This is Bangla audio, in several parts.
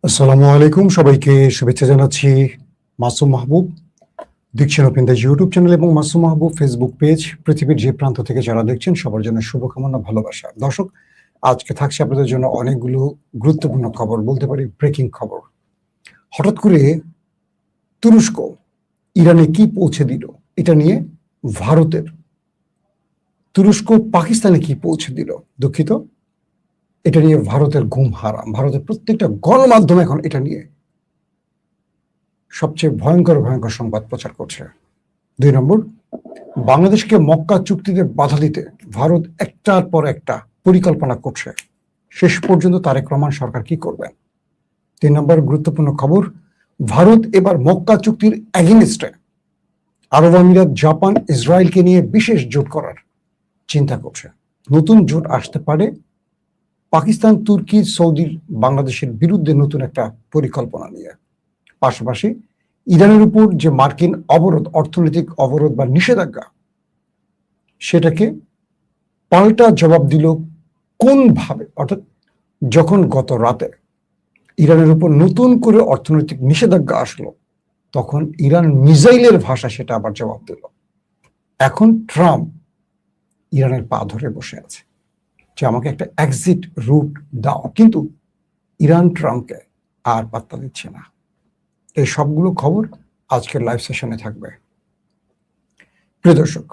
আসসালামু আলাইকুম, সবাইকে শুভেচ্ছা জানাচ্ছি। মাসুম মাহবুব দেখছেন ওপেন দ্য ইউটিউব চ্যানেল এবং মাসুম মাহবুব ফেসবুক পেজ। পৃথিবীর যে প্রান্ত থেকে যারা দেখছেন সবার জন্য শুভকামনা, ভালোবাসা। দর্শক, আজকে থাকছে আপনাদের জন্য অনেকগুলো গুরুত্বপূর্ণ খবর, বলতে পারি ব্রেকিং খবর। হঠাৎ করে তুরস্ক ইরানে কি পৌঁছে দিল এটা নিয়ে ভারতের, তুরস্ক পাকিস্তানে কি পৌঁছে দিল, দুঃখিত, এটা নিয়ে ভারতের ঘুম হারাম। ভারতের প্রত্যেকটা গণমাধ্যম এখন এটা নিয়ে সবচেয়ে ভয়ঙ্কর ভয়ঙ্কর সংবাদ প্রচার করছে। 2 নম্বর, বাংলাদেশকে মক্কা চুক্তিতে বাধা দিতে ভারত একটার পর একটা পরিকল্পনা করছে। শেষ পর্যন্ত তারেক রহমান সরকার কি করবেন? 3 নম্বর গুরুত্বপূর্ণ খবর, ভারত এবার মক্কা চুক্তির এগেইনস্টে আরব আমিরাত, জাপান, ইসরায়েলকে নিয়ে বিশেষ জোট করার চিন্তা করছে। নতুন জোট আসতে পারে পাকিস্তান, তুর্কি, সৌদির বাংলাদেশের বিরুদ্ধে নতুন একটা পরিকল্পনা নিয়ে। পাশাপাশি ইরানের উপর যে মার্কিন অবরোধ, অর্থনৈতিক অবরোধ বা নিষেধাজ্ঞা, সেটাকে পাল্টা জবাব দিল কোনভাবে? অর্থাৎ যখন গত রাতে ইরানের উপর নতুন করে অর্থনৈতিক নিষেধাজ্ঞা আসলো, তখন ইরান মিসাইলের ভাষা সেটা আবার জবাব দিল। এখন ট্রাম্প ইরানের পা ধরে বসে আছে যে আমাকে একটা এক্সিট রুট দাও, কিন্তু ইরান ট্রাম্পকে আর পাত্তা দিচ্ছে না। এই সবগুলো খবর আজকের লাইভ সেশনে থাকবে। প্রিয় দর্শক,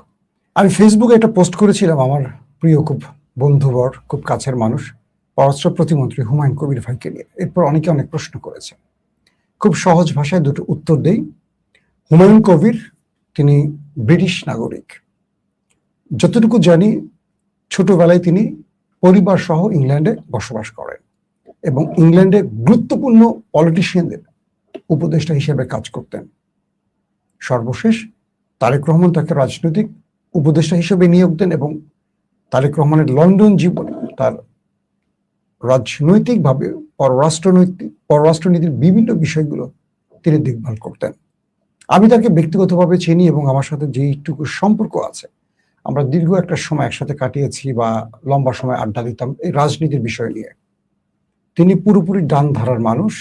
আমি ফেসবুকে একটা পোস্ট করেছিলাম, আমার প্রিয় খুব বন্ধুবর, খুব কাছের মানুষ, পররাষ্ট্র প্রতিমন্ত্রী হুমায়ুন কবির ভাইকে নিয়ে। এরপর অনেকে অনেক প্রশ্ন করেছে, খুব সহজ ভাষায় দুটো উত্তর দেই। হুমায়ুন কবির তিনি ব্রিটিশ নাগরিক, যতটুকু জানি ছোটবেলায় তিনি পরিবার সহ ইংল্যান্ডে বসবাস করেন এবং ইংল্যান্ডে গুরুত্বপূর্ণ পলিটিশিয়ানদের উপদেষ্টা হিসেবে কাজ করতেন। সর্বশেষ তারেক রহমান তাকে রাজনৈতিক উপদেষ্টা হিসেবে নিয়োগ দেন এবং তারেক রহমানের লন্ডন জীবনে তার রাজনৈতিকভাবে পররাষ্ট্রনীতির বিভিন্ন বিষয়গুলো তিনি দেখভাল করতেন। আমি তাকে ব্যক্তিগতভাবে চিনি এবং আমার সাথে যেইটুকু সম্পর্ক আছে, আমরা দীর্ঘ একটা সময় একসাথে কাটিয়েছি বা লম্বা সময় আড্ডা দিতাম এই রাজনীতির বিষয় নিয়ে। তিনি পুরোপুরি ডান ধারার মানুষ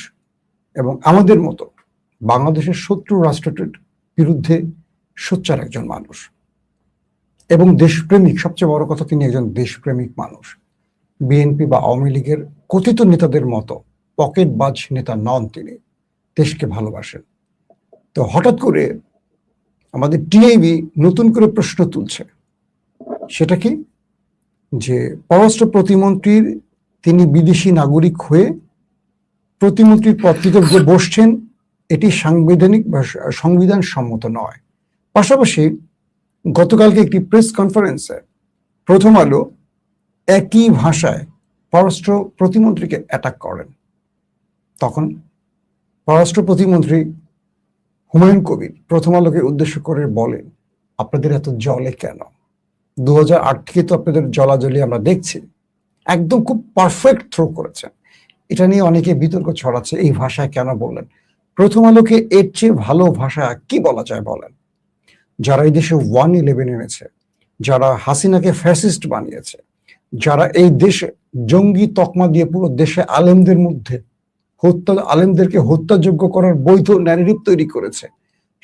এবং আমাদের মতো বাংলাদেশের শত্রু রাষ্ট্রটির বিরুদ্ধে সোচ্চার একজন মানুষ এবং দেশপ্রেমিক। সবচেয়ে বড় কথা, তিনি একজন দেশপ্রেমিক মানুষ। বিএনপি বা আওয়ামী লীগের কথিত নেতাদের মতো পকেটবাজ নেতা নন, তিনি দেশকে ভালোবাসেন। তো হঠাৎ করে আমাদের টিআইবি নতুন করে প্রশ্ন তুলছে, সেটা কি, যে পররাষ্ট্র প্রতিমন্ত্রীর তিনি বিদেশি নাগরিক হয়ে প্রতিমন্ত্রীর পদটিতে যে বসছেন, এটি সাংবিধানিক বা সংবিধান সম্মত নয়। পাশাপাশি গতকালকে একটি প্রেস কনফারেন্সে প্রথম আলো একই ভাষায় পররাষ্ট্র প্রতিমন্ত্রীকে অ্যাটাক করেন। তখন পররাষ্ট্র প্রতিমন্ত্রী হুমায়ুন কবির প্রথম আলোকে উদ্দেশ্য করে বলেন, আপনাদের এত জলে কেন? 2008 থেকে তো আপনাদের জলাজলি আমরা দেখছি। একদম খুব পারফেক্ট থ্রো করেছেন। এটা নিয়ে অনেকে বিতর্ক ছড়াচ্ছে, এই ভাষায় কেন বললেন? প্রথম আলোকে এর চেয়ে ভালো ভাষা কি বলা যায় বলেন? যারা এই দেশে 1/11 এনেছে, যারা হাসিনাকে ফ্যাসিস্ট বানিয়েছে, যারা এই দেশে জঙ্গি তকমা দিয়ে পুরো দেশে আলেমদের মধ্যে আলেমদেরকে হত্যাযোগ্য করার বৈধ ন্যারেটিভ তৈরি করেছে,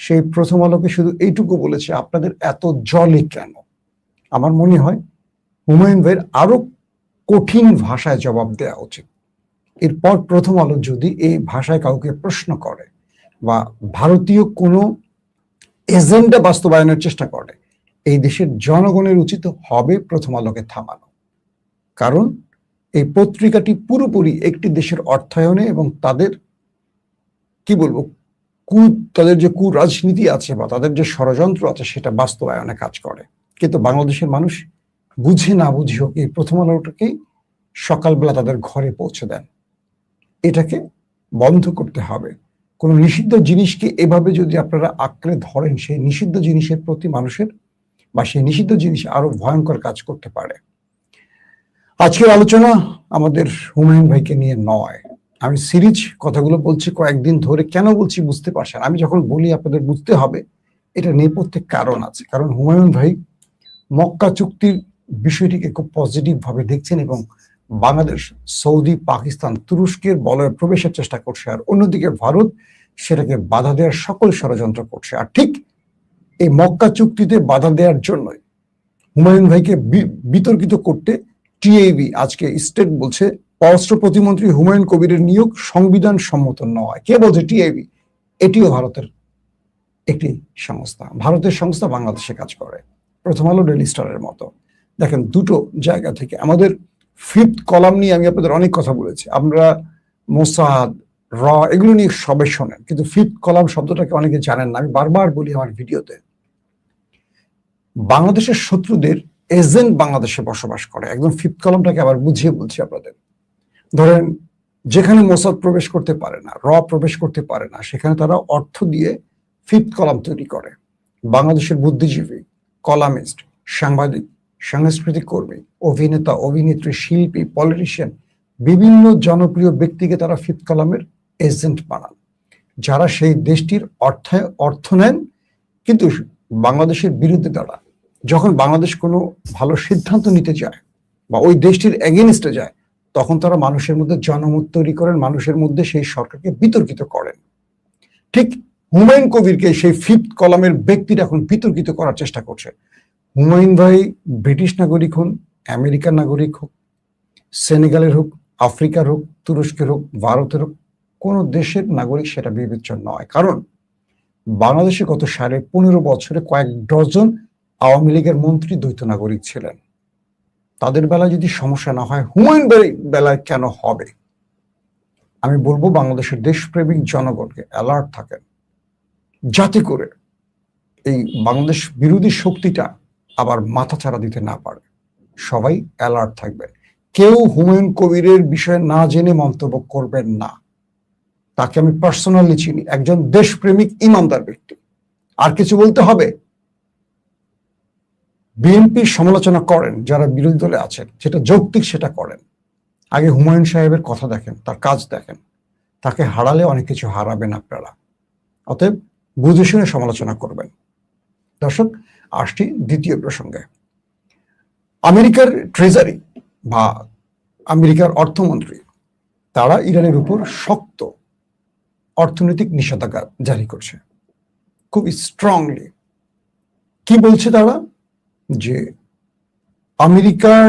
সেই প্রথম আলোকে শুধু এইটুকু বলেছে, আপনাদের এত জলে কেন? আমার মনে হয় হুমায়ুন ভাইয়ের আরো কঠিন ভাষায় জবাব দেওয়া উচিত। এরপর প্রথম আলো যদি এই ভাষায় কাউকে প্রশ্ন করে বা ভারতীয় কোনো এজেন্ডা বাস্তবায়নের চেষ্টা করে, এই দেশের জনগণের উচিত হবে প্রথম আলোকে থামানো। কারণ এই পত্রিকাটি পুরোপুরি একটি দেশের অর্থায়নে এবং তাদের কি বলবো তাদের যে রাজনীতি আছে বা তাদের যে ষড়যন্ত্র আছে সেটা বাস্তবায়নে কাজ করে। কিন্তু বাংলাদেশের মানুষ বুঝে না বুঝে হোক এই প্রথম আলোটাকেই সকালবেলা তাদের ঘরে পৌঁছে দেন। এটাকে বন্ধ করতে হবে। কোনো নিষিদ্ধ জিনিসকে এভাবে যদি আপনারা আঁকড়ে ধরেন, সেই নিষিদ্ধ জিনিসের প্রতি মানুষের বা সেই নিষিদ্ধ জিনিস আরো ভয়ঙ্কর কাজ করতে পারে। আজকের আলোচনা আমাদের হুমায়ুন ভাইকে নিয়ে নয়। আমি সিরিজ কথাগুলো বলছি কয়েকদিন ধরে, কেন বলছি বুঝতে পারছেন। আমি যখন বলি আপনাদের বুঝতে হবে, এটা নেপথ্যে কারণ আছে। কারণ হুমায়ুন ভাই মক্কা চুক্তির বিষয়টিকে খুব পজিটিভ ভাবে দেখছেন এবং বাংলাদেশ, সৌদি, পাকিস্তান, তুরস্কের বলয়ে প্রবেশের চেষ্টা করছে, আর অন্যদিকে ভারত সেটাকে বাধা দেওয়ার সকল ষড়যন্ত্র করছে। আর ঠিক এই মক্কা চুক্তিতে বাধা দেওয়ার জন্যই হুমায়ুন ভাইকে বিতর্কিত করতে টিএবি আজকে স্টেট বলছে পররাষ্ট্র প্রতিমন্ত্রী হুমায়ুন কবিরের নিয়োগ সংবিধান সম্মত নয়। কে বলছে? টিএবি। এটিও ভারতের একটি সংস্থা, ভারতের সংস্থা, বাংলাদেশে কাজ করে। প্রথম আলো, ডেইলি স্টারের মতো। দেখেন, দুটো জায়গা থেকে আমাদের ফিফথ কলাম নিয়ে আমি আপনাদের অনেক কথা বলেছি। আমরা মোসাদ, র এগুলো নিয়ে সবে শোনেন, কিন্তু ফিফথ কলাম শব্দটাকে অনেকে জানেন না। আমি বারবার বলি আমার ভিডিওতে, বাংলাদেশের শত্রুদের এজেন্ট বাংলাদেশে বসবাস করে। একদম ফিফথ কলামটাকে আবার বুঝিয়ে বলছি আপনাদের। ধরেন, যেখানে মোসাদ প্রবেশ করতে পারে না, র প্রবেশ করতে পারে না, সেখানে তারা অর্থ দিয়ে ফিফথ কলাম তৈরি করে। বাংলাদেশের বুদ্ধিজীবী, কলামিস্ট, সাংবাদিক, সাংস্কৃতিক কর্মী, অভিনেতা, অভিনেত্রী, শিল্পী, পলিটিশিয়ান, বিভিন্ন জনপ্রিয় ব্যক্তিকে তারা ফিফথ কলামের এজেন্ট বানান, যারা সেই দেশটির অর্থ নেন, কিন্তু বাংলাদেশের বিরুদ্ধে দাঁড়ান। যখন বাংলাদেশ কোনো ভালো সিদ্ধান্ত নিতে যায় বা ওই দেশটির এগেনস্টে যায়, তখন তারা মানুষের মধ্যে জনমত তৈরি করেন, মানুষের মধ্যে সেই সরকারকে বিতর্কিত করেন। ঠিক হুমায়ুন কবিরকে সেই ফিফথ কলামের ব্যক্তিরা এখন বিতর্কিত করার চেষ্টা করছে। হুমায়ুন ভাই ব্রিটিশ নাগরিক হন, আমেরিকার নাগরিক হোক, সেনেগালের হোক, আফ্রিকার হোক, তুরস্কের হোক, ভারতের হোক, কোন দেশের নাগরিক সেটা বিবেচ্য নয়। কারণ বাংলাদেশে গত 15.5 বছরে কয়েক ডজন আওয়ামী লীগের মন্ত্রী দ্বৈত নাগরিক ছিলেন। তাদের বেলায় যদি সমস্যা না হয়, হুমায়ুন ভাইয়ের বেলায় কেন হবে? আমি বলবো বাংলাদেশের দেশপ্রেমিক জনগণকে অ্যালার্ট থাকেন, যাতে করে এই বাংলাদেশ বিরোধী শক্তিটা আবার মাথাচাড়া দিতে না পারে। সবাই অ্যালার্ট থাকবেন। কেউ হুমায়ুন কবিরের বিষয়ে না জেনে মন্তব্য করবেন না। তাকে আমি পার্সোনালি চিনি, একজন দেশপ্রেমিক ইমানদার ব্যক্তি। আর কিছু বলতে হবে? বিএনপির সমালোচনা করেন যারা বিরোধী দলে আছেন, যেটা যৌক্তিক সেটা করেন। আগে হুমায়ুন সাহেবের কথা দেখেন, তার কাজ দেখেন। তাকে হারালে অনেক কিছু হারাবেন আপনারা। অতএব বুঝে শুনে সমালোচনা করবেন। দর্শক, আসছি দ্বিতীয় প্রসঙ্গে। আমেরিকার ট্রেজারি বা আমেরিকার অর্থমন্ত্রী, তারা ইরানের উপর শক্ত অর্থনৈতিক নিষেধাজ্ঞা জারি করছে, খুব স্ট্রংলি। কি বলছে তারা? যে আমেরিকার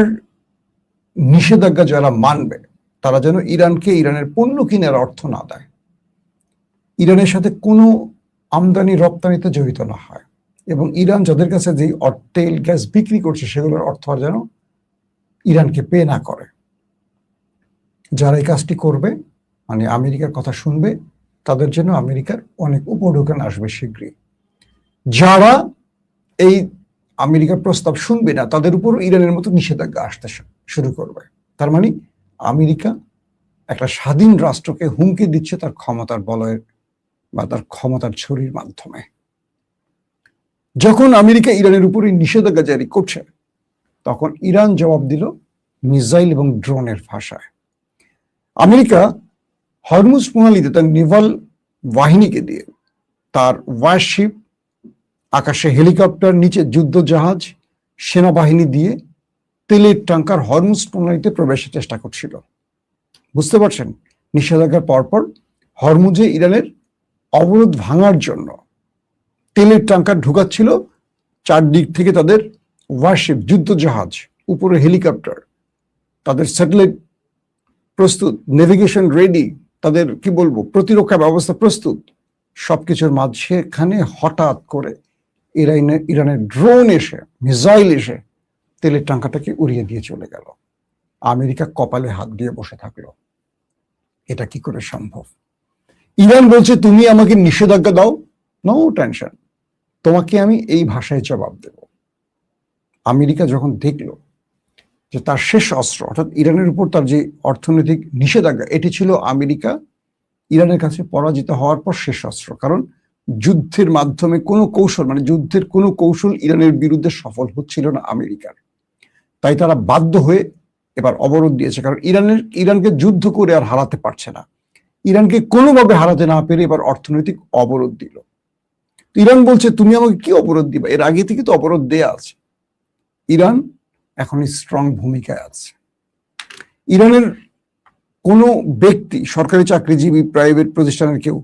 নিষেধাজ্ঞা যারা মানবে, তারা যেন ইরানকে ইরানের পণ্য কেনার অর্থ না দেয়, ইরানের সাথে কোনো আমদানি রপ্তানিতে জড়িত না হয়, এবং ইরান যাদের কাছে যে তেল গ্যাস বিক্রি করছে সেগুলোর অর্থ আর যেন ইরানকে পে না করে। যারা এই কাজটি করবে, মানে আমেরিকার কথা শুনবে, তাদের জন্য আমেরিকার অনেক উপঢৌকন আসবে শীঘ্রই। যারা এই আমেরিকার প্রস্তাব শুনবে না, তাদের উপর ইরানের মতো নিষেধাজ্ঞা আসতে শুরু করবে। তার মানে আমেরিকা একটা স্বাধীন রাষ্ট্রকে হুমকি দিচ্ছে তার ক্ষমতার বলয়ের বা তার ক্ষমতার ছড়ির মাধ্যমে। যখন আমেরিকা ইরানের উপরে নিষেধাজ্ঞা জারি করছে, তখন ইরান জবাব দিল মিসাইল এবং ড্রোনের ভাষায়। আমেরিকা হরমুজ প্রণালীতে তার নেভাল বাহিনীকে দিয়ে, তার ওয়ারশিপ, আকাশে হেলিকপ্টার, নিচে যুদ্ধ জাহাজ, সেনাবাহিনী দিয়ে তেলের ট্যাঙ্কার হরমুজ প্রণালীতে প্রবেশের চেষ্টা করছিল। বুঝতে পারছেন? নিষেধাজ্ঞার পরপর হরমুজে ইরানের অবরোধ ভাঙার জন্য তেলের ট্যাঙ্কার ঢুকাচ্ছিল চারদিক থেকে। তাদের ওয়ারশিপ, যুদ্ধ জাহাজ, উপরে হেলিকপ্টার, তাদের স্যাটেলাইট প্রস্তুত, নেভিগেশন রেডি, তাদের কি বলবো প্রতিরক্ষা ব্যবস্থা প্রস্তুত। সবকিছুর মাঝখানে হঠাৎ করে ইরানের ড্রোন এসে, মিসাইল এসে তেলের ট্যাঙ্কারটাকে উড়িয়ে দিয়ে চলে গেল। আমেরিকা কপালে হাত দিয়ে বসে থাকলো। এটা কি করে সম্ভব? ইরান বলছে তুমি আমাকে নিষেধাজ্ঞা দাও, নো টেনশন, তোমাকে আমি এই ভাষায় জবাব দেব। আমেরিকা যখন দেখলো যে তার শেষ অস্ত্র, অর্থাৎ ইরানের উপর তার যে অর্থনৈতিক নিষেধাজ্ঞা, এটি ছিল আমেরিকা ইরানের কাছে পরাজিত হওয়ার পর শেষ অস্ত্র। কারণ যুদ্ধের মাধ্যমে কোনো কৌশল, মানে যুদ্ধের কোনো কৌশল ইরানের বিরুদ্ধে সফল হচ্ছিল না আমেরিকার। তাই তারা বাধ্য হয়ে এবার অবরোধ দিয়েছে। কারণ ইরানকে যুদ্ধ করে আর হারাতে পারছে না। ইরানকে কোনোভাবে হারাতে না পেরে এবার অর্থনৈতিক অবরোধ দিল। ইরান বলছে তুমি আমাকে কি অবরোধ দিবা? এর আগে থেকে তো অবরোধ দেয়া আছে। ইরান এখন স্ট্রং ভূমিকায় আছে। ইরানের কোনো ব্যক্তি, সরকারি চাকরিজীবী, প্রাইভেট প্রতিষ্ঠানের কেউ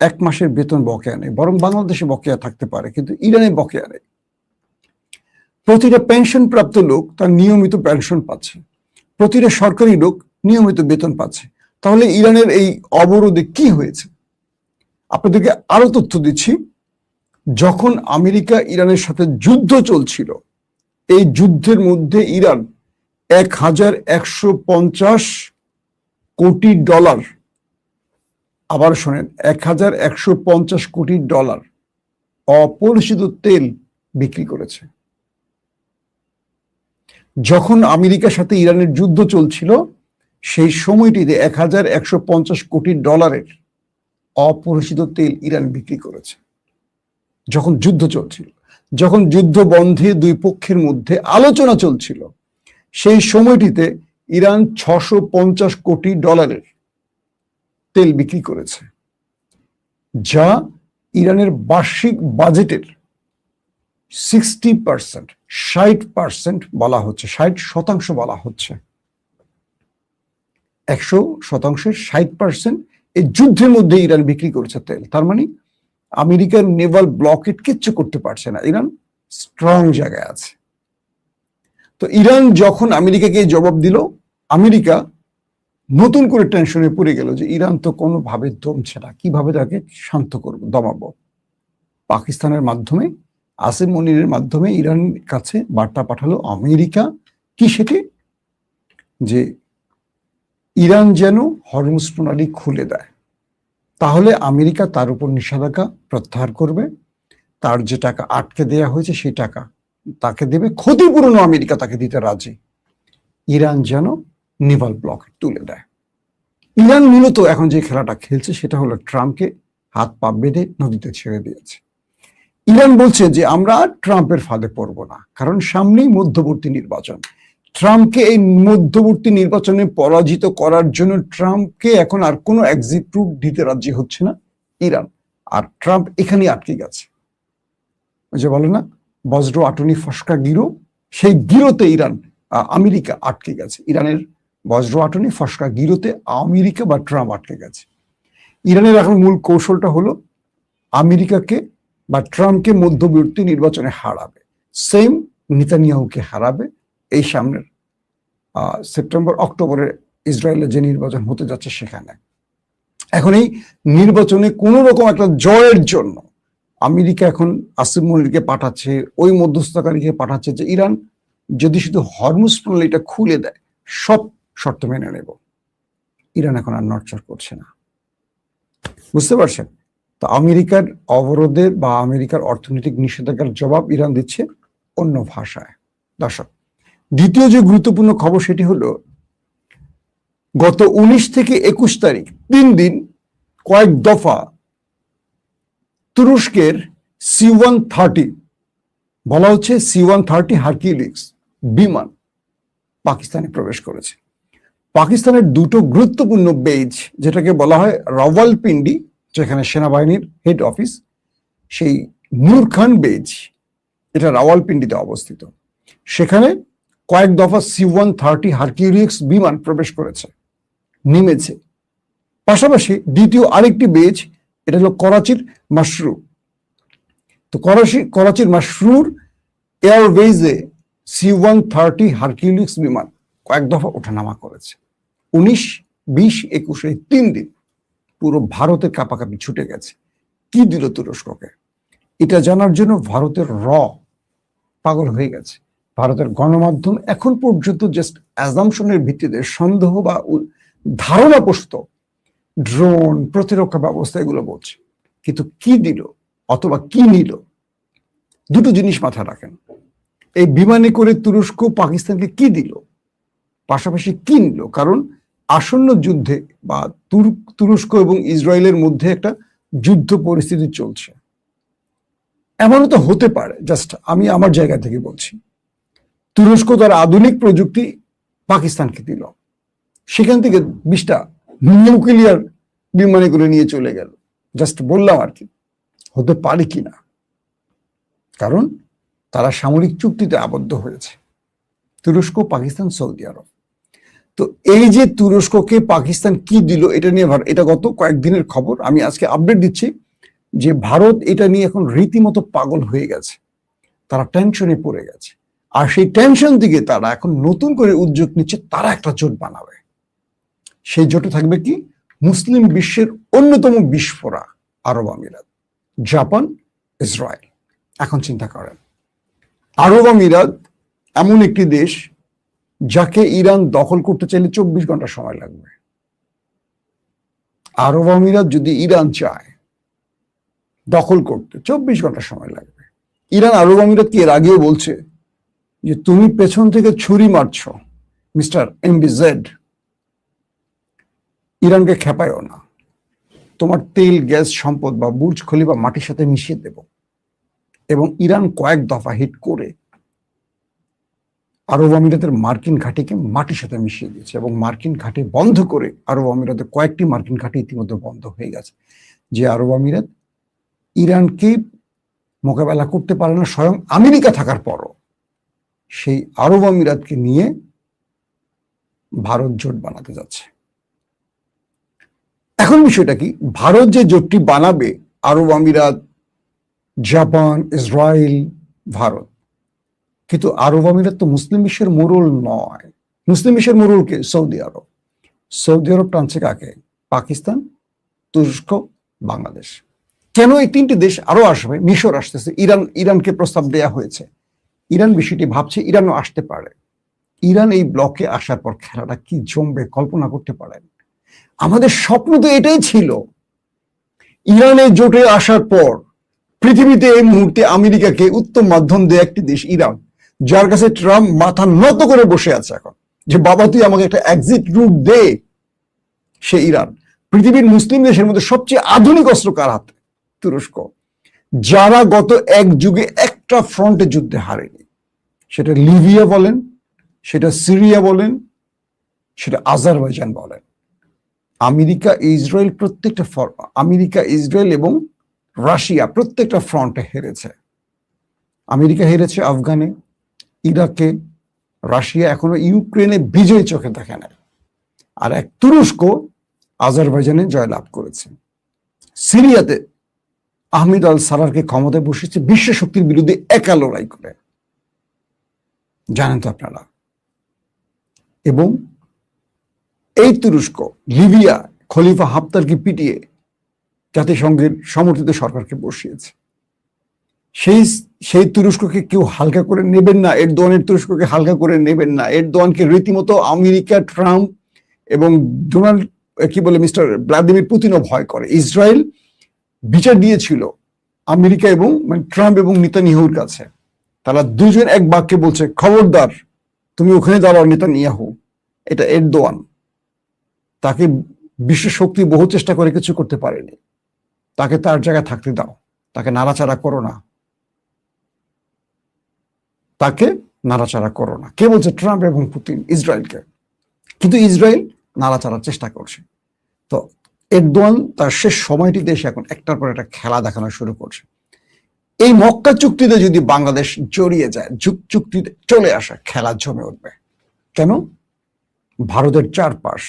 1 মাসের বেতন বকেয়া নেই, বরং বাংলাদেশে বকেয়া থাকতে পারে, কিন্তু ইরানে বকেয়া নেই। প্রতিটা পেনশন প্রাপ্ত লোক তার নিয়মিত পেনশন পাচ্ছে, প্রতিটা সরকারি লোক নিয়মিত বেতন পাচ্ছে। তাহলে ইরানের এই অবরোধে কি হয়েছে? আপনাদেরকে আরো তথ্য দিচ্ছি। যখন আমেরিকা ইরানের সাথে যুদ্ধ চলছিল, এই যুদ্ধের মধ্যে ইরান $1150 কোটি, আবার শোনেন, $1150 কোটি অপরিশোধিত তেল বিক্রি করেছে। যখন আমেরিকার সাথে ইরানের যুদ্ধ চলছিল, সেই সময়টিতে $1150 কোটি অপরিশোধিত তেল ইরান বিক্রি করেছে। যখন যুদ্ধ চলছিল, যখন যুদ্ধ বন্ধে দুই পক্ষের মধ্যে আলোচনা চলছিল, সেই সময়টিতে ইরান $650 কোটি তেল বিক্রি করেছে, যা ইরানের বার্ষিক বাজেটের 60%, 60% বলা হচ্ছে, 60% বলা হচ্ছে। 100%, 60% এই যুদ্ধের মধ্যে ইরান বিক্রি করেছে তেল। তার মানে আমেরিকার নেভাল ব্লকেট কিচ্ছু করতে পারছে না, ইরান স্ট্রং জায়গায় আছে। তো ইরান যখন আমেরিকাকে জবাব দিল, আমেরিকা নতুন করে টেনশনে পড়ে গেল যে ইরান তো কোনোভাবে দমছে না, কিভাবে তাকে শান্ত করবো, দমাবো। পাকিস্তানের মাধ্যমে, আসিম মনিরের মাধ্যমে ইরানের কাছে বার্তা পাঠালো আমেরিকা, কি সেটি, যে ইরান যেন হরমুজ প্রণালী খুলে দেয়, তাহলে আমেরিকা তার উপর নিষেধাজ্ঞা প্রত্যাহার করবে, তার যে টাকা আটকে দেয়া হয়েছে সেই টাকা তাকে দেবে, ক্ষতিপূরণ আমেরিকা তাকে দিতে রাজি। ইরান যেন নেভাল ব্লক তুলে দেয়। ইরান মূলত এখন যে খেলাটা খেলছে সেটা হলো ট্রাম্পকে হাত পা বেঁধে নদীতে ছেড়ে দিয়েছে। ইরান বলছে যে আমরা ট্রাম্পের ফাঁদে পড়ব না, কারণ সামনেই মধ্যবর্তী নির্বাচন। ট্রাম্পকে এই মধ্যবর্তী নির্বাচনে পরাজিত করার জন্য ট্রাম্পকে এখন আর কোনো এক্সিট রুট দিতে রাজি হচ্ছে না ইরান, আর ট্রাম্প এখানেই আটকে গেছে। ওই যে বলে না, বজ্র আটনি ফসকা গিরো, সেই গিরোতে ইরান, আমেরিকা আটকে গেছে। ইরানের বজ্র আটনি ফসকা গিরোতে আমেরিকা বা ট্রাম্প আটকে গেছে। ইরানের এখন মূল কৌশলটা হলো আমেরিকাকে বা ট্রাম্পকে মধ্যবর্তী নির্বাচনে হারাবে, সেম নেতানিয়াহুকে হারাবে এই সামনের সেপ্টেম্বর অক্টোবরে ইসরায়েলের যে নির্বাচন হতে যাচ্ছে সেখানে। এখন এই নির্বাচনে কোন রকম একটা জয়ের জন্য আমেরিকা এখন আসিম মনিরকে পাঠাচ্ছে, ওই মধ্যস্থতাকারীকে পাঠাচ্ছে যে ইরান যদি শুধু হরমুজ প্রণালীটা খুলে দেয় সব শর্ত মেনে নেব। ইরান এখন আর নড়চড় করছে না, বুঝতে পারছেন? তো আমেরিকার অবরোধে বা আমেরিকার অর্থনৈতিক নিষেধাজ্ঞার জবাব ইরান দিচ্ছে অন্য ভাষায়। দর্শক, দ্বিতীয় যে গুরুত্বপূর্ণ খবর সেটি হলো গত 19 থেকে 21 তারিখ 3 দিন কয়েক দফা তুরস্কের C-130, বলা হচ্ছে C-130 হারকিউলিস বিমান পাকিস্তানে প্রবেশ করেছে। পাকিস্তানের দুটো গুরুত্বপূর্ণ বেজ, যেটাকে বলা হয় রাওয়ালপিন্ডি, যেখানে সেনাবাহিনীর হেড অফিস, সেই নূর খান বেজ, এটা রাওয়ালপিন্ডিতে অবস্থিত, সেখানে কয়েক দফা C-130 হারকিউলিস বিমান প্রবেশ করেছে, নেমেছে। পাশাপাশি দ্বিতীয় আরেকটি বেজ, এটা হলো করাচির মাশরু। তো করাচির মাশরুর এয়ারওয়েজে C-130 হারকিউলিস বিমান কয়েক দফা ওঠানামা করেছে। 19, 20, 21 এই 3 দিন পুরো ভারতের কাঁপাকাঁপি ছুটে গেছে। কি দিল তুরস্ককে এটা জানার জন্য ভারতের পাগল হয়ে গেছে। ভারতের গণমাধ্যম এখন পর্যন্ত জাস্ট অ্যাজাম্পশনের ভিত্তিতে, সন্দেহ বা ধারণা পোষত ড্রোন, প্রতিরক্ষা ব্যবস্থা এগুলো বলছে, কিন্তু কি দিল অথবা কি নিল, দুটো জিনিস মাথায় রাখেন। এই বিমানে করে তুরস্ক পাকিস্তানকে কি দিল, পাশাপাশি কি নিল? কারণ আসন্ন যুদ্ধে বা তুরস্ক এবং ইসরায়েলের মধ্যে একটা যুদ্ধ পরিস্থিতি চলছে। এমনও তো হতে পারে, জাস্ট আমি আমার জায়গা থেকে বলছি, তুরস্ক তার আধুনিক প্রযুক্তি পাকিস্তানকে দিল, সেখান থেকে 20টা নিউক্লিয়ার বিমানে করে নিয়ে চলে গেল। জাস্ট বললাম আর কি, হতে পারে কিনা, কারণ তারা সামরিক চুক্তিতে আবদ্ধ হয়েছে, তুরস্ক, পাকিস্তান, সৌদি আরব। তো এই যে তুরস্ককে পাকিস্তান কি দিল এটা নিয়ে এটা গত কয়েকদিনের খবর, আমি আজকে আপডেট দিচ্ছি যে ভারত এটা নিয়ে এখন রীতিমতো পাগল হয়ে গেছে, তারা টেনশনে পড়ে গেছে। আর সেই টেনশন দিকে তারা এখন নতুন করে উদ্যোগ নিচ্ছে, তারা একটা জোট বানাবে। সেই জোটে থাকবে কি? মুসলিম বিশ্বের অন্যতম বিস্ফোরা আরব আমিরাত, জাপান, ইসরায়েল। এখন চিন্তা করেন, আরব আমিরাত এমন একটি দেশ যাকে ইরান দখল করতে চাইলে 24 ঘন্টা সময় লাগবে। আরব আমিরাত যদি ইরান চায় দখল করতে 24 ঘন্টা সময় লাগবে। ইরান আরব আমিরাতকে এর আগেও বলছে যে তুমি পেছন থেকে ছুরি মারছ মিস্টার এমবিজেড, ইরানকে খেপায়ও না, তোমার তেল গ্যাস সম্পদ বা বুর্জ খলিফা মাটির সাথে মিশিয়ে দেব। এবং ইরান কয়েক দফা হিট করে আরব আমিরাতের মার্কিন ঘাঁটিকে মাটির সাথে মিশিয়ে দিয়েছে, এবং মার্কিন ঘাঁটি বন্ধ করে আরব আমিরাতের কয়েকটি মার্কিন ঘাঁটি ইতিমধ্যে বন্ধ হয়ে গেছে। যে আরব আমিরাত ইরানকে মোকাবেলা করতে পারে না স্বয়ং আমেরিকা থাকার পরও, সেই আরব আমিরাতকে নিয়ে ভারত জোট বানাতে যাচ্ছে। এখন বিষয়টা কি? ভারত যে জোটটি বানাবে, আরব আমিরাত, জাপান, ইসরায়েল, ভারত, কিন্তু আরব আমিরাত তো মুসলিম বিশ্বের মোড়ল নয়। মুসলিম বিশ্বের মোড়লকে সৌদি আরব। সৌদি আরব টানছে কাকে? পাকিস্তান, তুরস্ক, বাংলাদেশ। কেন এই তিনটি দেশ আরো আসবে? মিশর আসতেছে, ইরানকে প্রস্তাব দেয়া হয়েছে। ইরান বিষয়টি ভাবছে ইরানও আসতে পারে। ইরান এই ব্লকে আসার পর খেলাটা কি জমবে কল্পনা করতে পারেন? আমাদের স্বপ্ন তো এটাই ছিল, ইরানের জোটে আসার পর পৃথিবীতে এই মুহূর্তে আমেরিকাকে উত্তম মাধ্যম দেয় একটি দেশ ইরান, যার কাছে ট্রাম্প মাথা নত করে বসে আছে এখন, যে বাবা তুই আমাকে একটা এক্সিট রুট দে। সে ইরান। পৃথিবীর মুসলিম দেশের মধ্যে সবচেয়ে আধুনিক অস্ত্র কার হাতে? তুরস্ক, যারা গত এক যুগে একটা ফ্রন্টে যুদ্ধে হারেনি। সেটা লিবিয়া বলেন, সেটা সিরিয়া বলেন, সেটা আজারবাইজান বলেন। আমেরিকা ইসরায়েল এবং রাশিয়া প্রত্যেকটা ফ্রন্টে হেরেছে। আমেরিকা হেরেছে আফগানে, ইরাকে, রাশিয়া এখনো ইউক্রেনে বিজয় চোখে দেখে না। আর এক তুরস্ক আজারবাইজানে জয়লাভ করেছে। সিরিয়াতে আহমেদ আল সারারকে ক্ষমতায় বসেছে বিশ্ব শক্তির বিরুদ্ধে একা লড়াই করে, জানেন তো আপনারা। এবং এই তুরস্ক লিবিয়া খলিফা হাফতারকে পিটিয়ে জাতিসংঘের সমর্থিত সরকারকে বসিয়েছে। সেই তুরস্ককে কেউ হালকা করে নেবেন না, এরদোয়ানের তুরস্ককে হালকা করে নেবেন না। এরদোয়ানকে রীতিমতো আমেরিকা, ট্রাম্প এবং ডোনাল্ড মিস্টার ভ্লাদিমির পুতিনও ভয় করে। ইসরায়েল বিচার দিয়েছিল আমেরিকা এবং ট্রাম্প এবং নেতানিয়াহুর কাছে। তারা দুজন এক বাক্যে বলছে, খবরদার তুমি ওখানে দাঁড়াও নেতানিয়াহু। এটা এরদোয়ান, তাকে বিশ্ব শক্তি বহু চেষ্টা করে কিছু করতে পারেনি, তাকে তার জায়গায় থাকতে দাও, তাকে নাড়াচাড়া করো না, তাকে নাড়াচাড়া করো না। কে বলছে? ট্রাম্প এবং পুতিন ইসরায়েলকে। কিন্তু ইসরায়েল নাড়াচাড়ার চেষ্টা করছে। তো এরদোয়ান তার শেষ সময়টিতে এসে এখন একটার পর একটা খেলা দেখানো শুরু করছে। এই মক্কা চুক্তিতে যদি বাংলাদেশ জড়িয়ে যায়, চুক্তিতে চলে আসে, খেলা জমে উঠবে। কেন? ভারতের চারপাশ,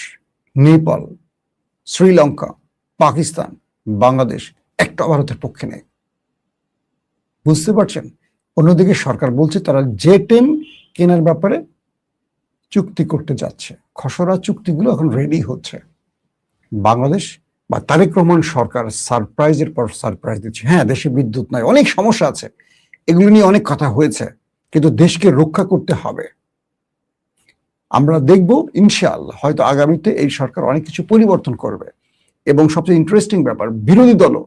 নেপাল, শ্রীলঙ্কা, পাকিস্তান, বাংলাদেশ একটা ভারতের পক্ষে নেই। বুঝতে পারছেন? অন্যদিকে সরকার বলছে তারা জে-10 কেনার ব্যাপারে চুক্তি করতে যাচ্ছে। খসড়া চুক্তিগুলো এখন রেডি হচ্ছে। বাংলাদেশ বা তারেক রহমান সরকার সারপ্রাইজের পর সারপ্রাইজ দিচ্ছে। হ্যাঁ, দেশে বিদ্যুৎ নাই, অনেক সমস্যা আছে, এগুলো নিয়ে অনেক কথা হয়েছে, কিন্তু দেশকে রক্ষা করতে হবে। আমরা দেখব ইনশাআল্লাহ হয়তো আগামীতে এই সরকার অনেক কিছু পরিবর্তন করবে। এবং সবচেয়ে ইন্টারেস্টিং ব্যাপার, বিরোধী দলও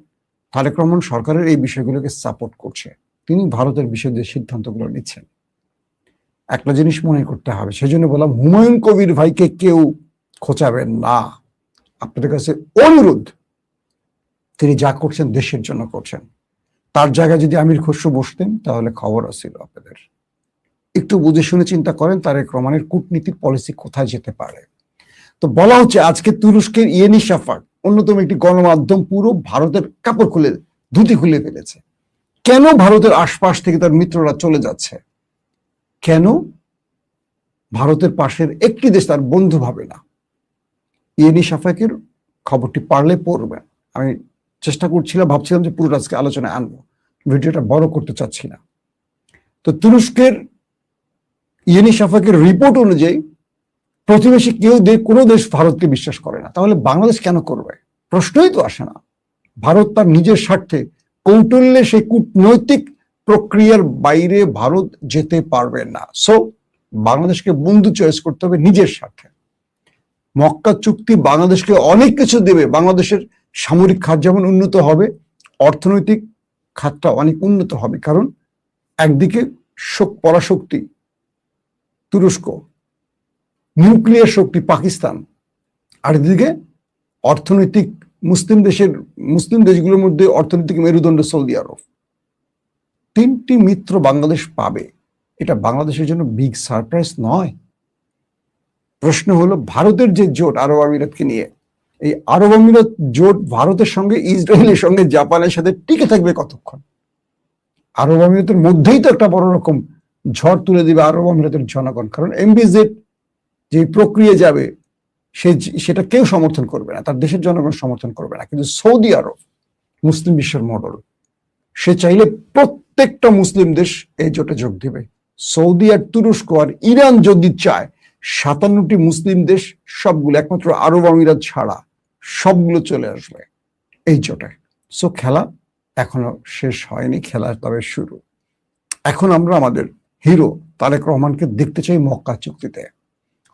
তারেক রহমান সরকারের এই বিষয়গুলোকে সাপোর্ট করছে। তিনি ভারতের বিষয়ে যে সিদ্ধান্তগুলো নিচ্ছেন, একটা জিনিস মনে করতে হবে। সেজন্য বললাম, হুমায়ুন কবির ভাইকে কেউ খোঁচাবেন না। আপনাদের কাছে অনুরোধ, তিনি যা করছেন দেশের জন্য করছেন। তার জায়গায় যদি আমির খসরু বসতেন তাহলে খবর আছিল আপনাদের। একটু বুঝে শুনে চিন্তা করেন তারেক রহমানের কূটনীতির পলিসি কোথায় যেতে পারে। তো বলা হচ্ছে আজকে তুরস্কের ইয়েনি শাফাক, অন্যতম একটি গণমাধ্যম, পুরো ভারতের কাপড় খুলে, ধুতি খুলে ফেলেছে। কেন ভারতের আশপাশ থেকে তার মিত্ররা চলে যাচ্ছে? কেন? ভারতের পাশের একটি দেশ তার বন্ধু ভাবে না। ইয়েনি সাফাকের খবরটি পারলে পড়বেন। আমি চেষ্টা করছিলাম, ভাবছিলাম যে পুরো আজকে আলোচনায় আনবো, ভিডিওটা বড় করতে চাচ্ছি না। তো তুরস্কের ইয়েনি সাফাকের রিপোর্ট অনুযায়ী প্রতিবেশী কোনো দেশ ভারতকে বিশ্বাস করে না। তাহলে বাংলাদেশ কেন করবে? প্রশ্নই তো আসে না। ভারত তার নিজের স্বার্থে কৌটল্যে সেই কূটনৈতিক প্রক্রিয়ার বাইরে ভারত যেতে পারবে না। সো বাংলাদেশকে বন্ধু চয়েস করতে হবে নিজের স্বার্থে। মক্কা চুক্তি বাংলাদেশকে অনেক কিছু দেবে। বাংলাদেশের সামরিক খাত যেমন উন্নত হবে, অর্থনৈতিক খাতটা অনেক উন্নত হবে। কারণ একদিকে পরাশক্তি তুরস্ক, নিউক্লিয়ার শক্তি পাকিস্তান, আর এদিকে অর্থনৈতিক মুসলিম দেশগুলোর মধ্যে অর্থনৈতিক মেরুদণ্ড সৌদি আরব। তিনটি মিত্র বাংলাদেশ পাবে। এটা বাংলাদেশের জন্য বিগ সারপ্রাইজ নয়? প্রশ্ন হলো ভারতের যে জোট আরব আমিরাতকে নিয়ে, এই আরব আমিরাত জোট ভারতের সঙ্গে, ইসরায়েলের সঙ্গে, জাপানের সাথে টিকে থাকবে কতক্ষণ? আরব আমিরাতের মধ্যেই তো একটা বড় রকম ঝড় তুলে দিবে আরব আমিরাতের জনগণ। কারণ এমবিজেড যে প্রক্রিয়া যাবে সেটা কেউ সমর্থন করবে না, তার দেশের জনগণ সমর্থন করবে না। কিন্তু সৌদি আরব মুসলিম বিশ্বের মডেল, সে চাইলে প্রত্যেকটা মুসলিম দেশ এই জোটে যোগ দিবে। সৌদি আর তুরস্ক আর ইরান যদি চায়, 57টি মুসলিম দেশ সবগুলো, একমাত্র আরব আমিরাত ছাড়া সবগুলো চলে আসবে এই জোটে। সো খেলা এখনো শেষ হয়নি, খেলা তবে শুরু। এখন আমরা আমাদের হিরো তারেক রহমানকে দেখতে চাই মক্কা চুক্তিতে।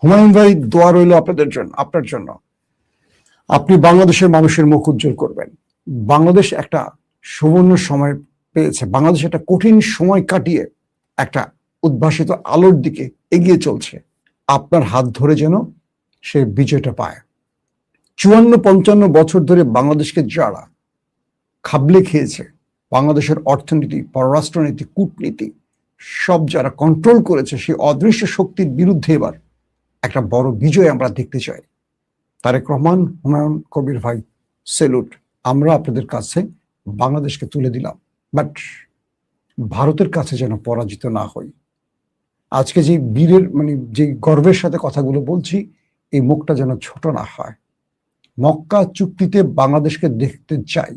হুমায়ুন ভাই, দোয়া রইল আপনাদের জন্য, আপনার জন্য। আপনি বাংলাদেশের মানুষের মুখ উজ্জ্বল করবেন। বাংলাদেশ একটা সুবর্ণ সময় পেয়েছে। বাংলাদেশ একটা কঠিন সময় কাটিয়ে একটা উদ্ভাসিত আলোর দিকে এগিয়ে চলছে। আপনার হাত ধরে যেন সে বিজয়টা পায়। 54-55 বছর ধরে বাংলাদেশকে যারা খাবলে খেয়েছে, বাংলাদেশের অর্থনীতি, পররাষ্ট্রনীতি, কূটনীতি সব যারা কন্ট্রোল করেছে, সেই অদৃশ্য শক্তির বিরুদ্ধে এবার একটা বড় বিজয় আমরা দেখতে চাই। তারেক রহমান, হুমায়ুন কবির ভাই, সেলুট। আমরা আপনাদের কাছে বাংলাদেশকে তুলে দিলাম, বাট ভারতের কাছে যেন পরাজিত না হই। আজকে যে বীরের যে গর্বের সাথে কথাগুলো বলছি, এই মুখটা যেন ছোট না হয়। মক্কা চুক্তিতে বাংলাদেশকে দেখতে চাই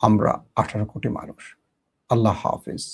আমরা 18 কোটি মানুষ। আল্লাহ হাফেজ।